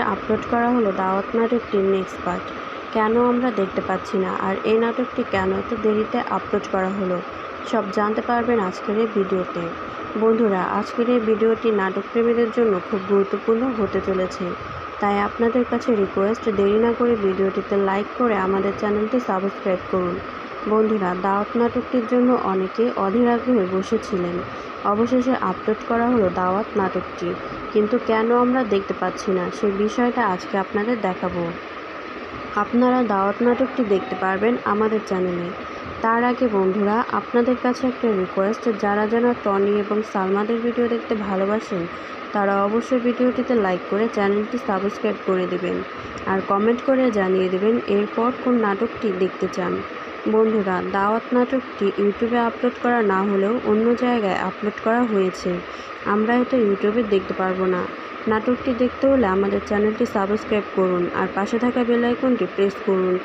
অবশেষে আপলোড করা হলো দাওয়াত নাটকটির নেক্সট পার্ট। কেন আমরা দেখতে পাচ্ছি না, আর এই নাটকটি কেন এত দেরিতে আপলোড করা হলো, সব জানতে পারবেন আজকের এই ভিডিওতে। বন্ধুরা, আজকের এই ভিডিওটি নাটক প্রেমীদের জন্য খুব গুরুত্বপূর্ণ হতে চলেছে, তাই আপনাদের কাছে রিকোয়েস্ট, দেরি না করে ভিডিওটিতে লাইক করে আমাদের চ্যানেলটি সাবস্ক্রাইব করুন। বন্ধুরা, দাওয়াত নাটকটির জন্য অনেকে অধীর আগ্রহে বসেছিলেন। অবশেষে আপলোড করা হলো দাওয়াত নাটকটি, কিন্তু কেন আমরা দেখতে পাচ্ছি না সে বিষয়টা আজকে আপনাদের দেখাবো। আপনারা দাওয়াত নাটকটি দেখতে পারবেন আমাদের চ্যানেলে। তার আগে বন্ধুরা, আপনাদের কাছে একটা রিকোয়েস্ট, যারা টনি এবং সালমাদের ভিডিও দেখতে ভালোবাসেন তারা অবশ্যই ভিডিওটিতে লাইক করে চ্যানেলটি সাবস্ক্রাইব করে দেবেন, আর কমেন্ট করে জানিয়ে দেবেন এরপর কোন নাটকটি দেখতে চান। বন্ধুরা, দাওয়াত নাটকটি ইউটিউবে আপলোড করা না হলেও অন্য জায়গায় আপলোড করা হয়েছে। আমরা এটা ইউটিউবে দেখতে পারবো না। নাটকটি দেখতে হলে আমাদের চ্যানেলটি সাবস্ক্রাইব করুন আর পাশে থাকা বেল আইকনটি প্রেস করুন।